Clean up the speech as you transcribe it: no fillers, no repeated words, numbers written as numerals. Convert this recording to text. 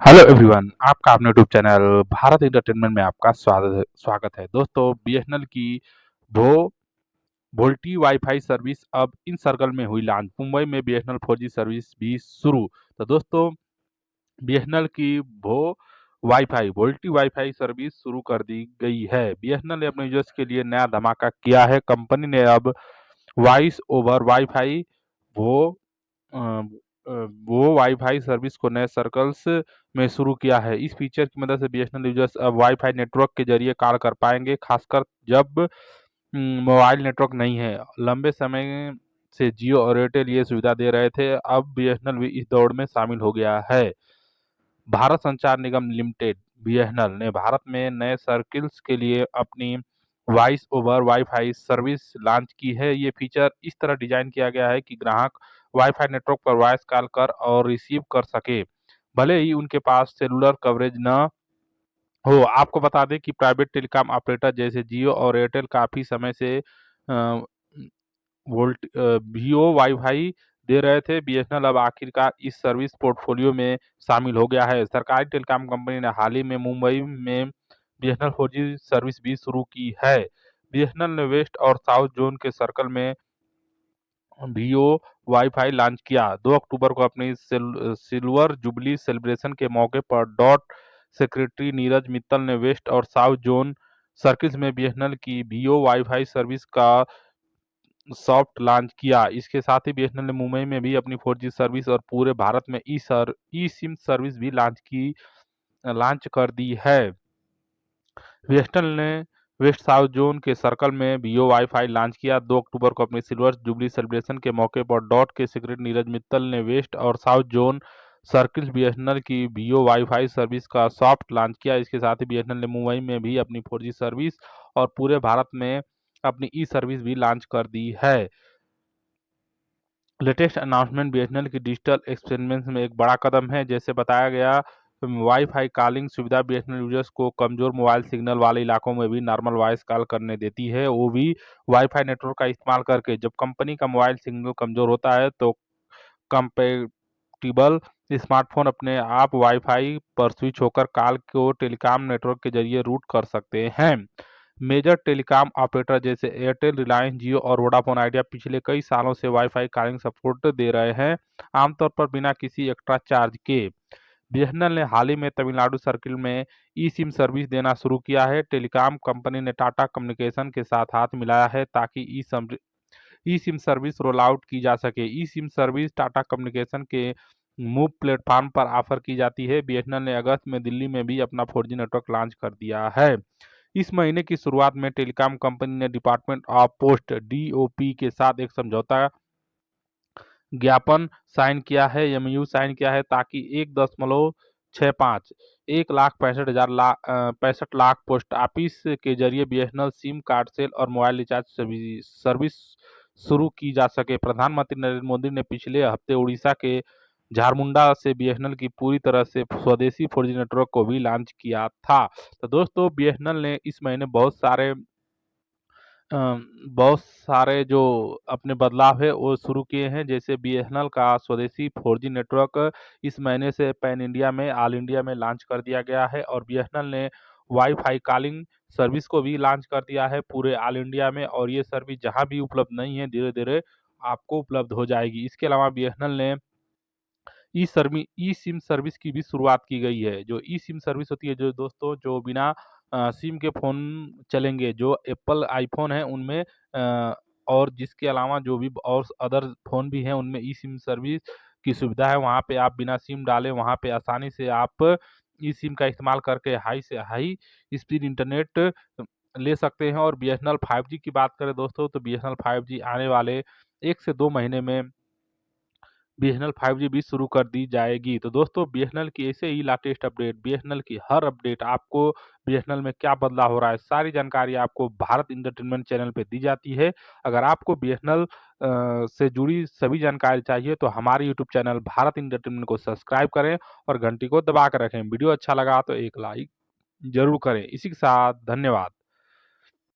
Hello everyone, आपका अपने YouTube channel Bharat entertainment में आपका स्वागत है। दोस्तों, बीएसएनएल की वो वोल्टी वाईफाई सर्विस अब इन सर्कल में हुई लॉन्च। मुंबई में बीएसएनएल 4G सर्विस भी शुरू। तो दोस्तों, बीएसएनएल की वो वाईफाई वोल्टी वाईफाई सर्विस शुरू कर दी गई है। बीएसएनएल ने अपने यूजर्स के लिए नया धमाका किया है। कंपनी ने अब वॉइस ओवर वाईफाई वो अ, वो वाईफाई सर्विस को नए सर्कल्स में शुरू किया है। इस फीचर की मदद से बीएसएनएल यूजर्स अब वाईफाई नेटवर्क के जरिए कॉल कर पाएंगे, खासकर जब मोबाइल नेटवर्क नहीं है। लंबे समय से जियो और एयरटेल ये सुविधा दे रहे थे, अब बीएसएनएल भी इस दौड़ में शामिल हो गया है। भारत संचार निगम लिमिटेड बीएसएनएल ने भारत में नए सर्किल्स के लिए अपनी voice over wifi service launch की है। ये फीचर इस तरह डिजाइन किया गया है कि ग्राहक वाईफाई नेटवर्क पर वॉइस कॉल कर और रिसीव कर सके, भले ही उनके पास सेलुलर कवरेज न हो। आपको बता दें कि प्राइवेट टेलीकॉम ऑपरेटर जैसे जियो और एयरटेल काफी समय से वीओ वाईफाई दे रहे थे। बीएसएनएल अब आखिरकार इस सर्विस पोर्टफोलियो में शामिल हो गया है। सरकारी टेलीकॉम कंपनी ने हाल ही में मुंबई में बीएसएनएल 4G सर्विस भी शुरू की है। बीएसएनएल ने वेस्ट और साउथ जोन के सर्कल में वीओ वाईफाई लॉन्च किया। 2 अक्टूबर को अपनी सिल्वर जुबली सेलिब्रेशन के मौके पर डॉट सेक्रेटरी नीरज मित्तल ने वेस्ट और साउथ जोन सर्किल्स में बीएसएनएल की वीओ वाईफाई सर्विस का सॉफ्ट लॉन्च किया। इसके साथ ही बीएसएनएल ने मुंबई में भी अपनी 4G सर्विस और पूरे भारत में ई सिम सर्विस भी लॉन्च कर दी है। वेस्टर्न ने वेस्ट साउथ जोन के सर्कल में वीओ वाईफाई लॉन्च किया। 2 अक्टूबर को अपनी सिल्वर जुबली सेलिब्रेशन के मौके पर डॉट के सेक्रेटरी नीरज मित्तल ने वेस्ट और साउथ जोन सर्किल बीएसएनएल की वीओ वाईफाई सर्विस का सॉफ्ट लॉन्च किया। इसके साथ ही बीएसएनएल ने मुंबई में भी अपनी 4G सर्विस और पूरे भारत में अपनी ई सर्विस भी लॉन्च कर दी है। लेटेस्ट अनाउंसमेंट बीएसएनएल की डिजिटल एक्सपेरिमेंट्स में एक बड़ा कदम है। जैसे बताया गया, वाईफाई कॉलिंग सुविधा बीएसएनएल यूजर्स को कमजोर मोबाइल सिग्नल वाले इलाकों में भी नॉर्मल वॉइस कॉल करने देती है, वो भी वाईफाई नेटवर्क का इस्तेमाल करके। जब कंपनी का मोबाइल सिग्नल कमजोर होता है तो कंपेटिबल स्मार्टफोन अपने आप वाईफाई पर स्विच होकर कॉल को टेलीकॉम नेटवर्क के जरिए रूट कर सकते हैं। मेजर टेलीकॉम ऑपरेटर जैसे एयरटेल, रिलायंस जियो और वोडाफोन आइडिया पिछले कई सालों से वाईफाई कॉलिंग सपोर्ट दे रहे हैं, आमतौर पर बिना किसी एक्स्ट्रा चार्ज के। बीएसएनएल ने हाल ही में तमिलनाडु सर्किल में ई सिम सर्विस देना शुरू किया है। टेलीकॉम कंपनी ने टाटा कम्युनिकेशन के साथ हाथ मिलाया है ताकि ई सिम सर्विस रोल आउट की जा सके। ई सिम सर्विस टाटा कम्युनिकेशन के मूव प्लेटफॉर्म पर ऑफर की जाती है। बीएसएनएल ने अगस्त में दिल्ली में भी अपना 4G नेटवर्क लॉन्च कर दिया है। इस महीने की शुरुआत में टेलीकॉम कंपनी ने डिपार्टमेंट ऑफ पोस्ट डीओपी के साथ एक समझौता ज्ञापन साइन किया है, एमयू साइन किया है, ताकि 1.65 1,65,000 पोस्ट ऑफिस के जरिए बीएसएनएल सिम कार्ड सेल और मोबाइल रिचार्ज सर्विस शुरू की जा सके। प्रधानमंत्री नरेंद्र मोदी ने पिछले हफ्ते उड़ीसा के झारमुंडा से बीएसएनएल की पूरी तरह से स्वदेशी 4G नेटवर्क को भी लॉन्च किया था। तो दोस्तों, बीएसएनएल ने इस महीने बहुत सारे जो अपने बदलाव है वो शुरू किए हैं। जैसे बीएसएनएल का स्वदेशी 4G नेटवर्क इस महीने से पैन इंडिया में ऑल इंडिया में लॉन्च कर दिया गया है, और बीएसएनएल ने वाईफाई कॉलिंग सर्विस को भी लॉन्च कर दिया है पूरे ऑल इंडिया में, और ये सर्विस जहां भी उपलब्ध नहीं है धीरे धीरे आपको उपलब्ध हो जाएगी। इसके अलावा बीएसएनएल ने ई सिम सर्विस की भी शुरुआत की गई है। जो ई सिम सर्विस होती है, जो दोस्तों जो बिना सिम के फ़ोन चलेंगे, जो एप्पल आईफ़ोन है उनमें, और जिसके अलावा जो भी और अदर फ़ोन भी हैं उनमें ई सिम सर्विस की सुविधा है। वहाँ पे आप बिना सिम डाले वहाँ पे आसानी से आप ई सिम का इस्तेमाल करके हाई से हाई स्पीड इंटरनेट ले सकते हैं। और बीएसएनएल 5G की बात करें दोस्तों, तो बीएसएनएल 5G आने वाले 1 से 2 महीने में बीएसएनएल 5G भी शुरू कर दी जाएगी। तो दोस्तों, बीएसएनएल की ऐसे ही लेटेस्ट अपडेट, बीएसएनएल की हर अपडेट आपको, बीएसएनएल में क्या बदलाव हो रहा है, सारी जानकारी आपको भारत एंटरटेनमेंट चैनल पे दी जाती है। अगर आपको बीएसएनएल से जुड़ी सभी जानकारी चाहिए तो हमारे यूट्यूब चैनल भारत एंटरटेनमेंट को सब्सक्राइब करें और घंटी को दबा कर रखें। वीडियो अच्छा लगा तो एक लाइक जरूर करें। इसी के साथ धन्यवाद।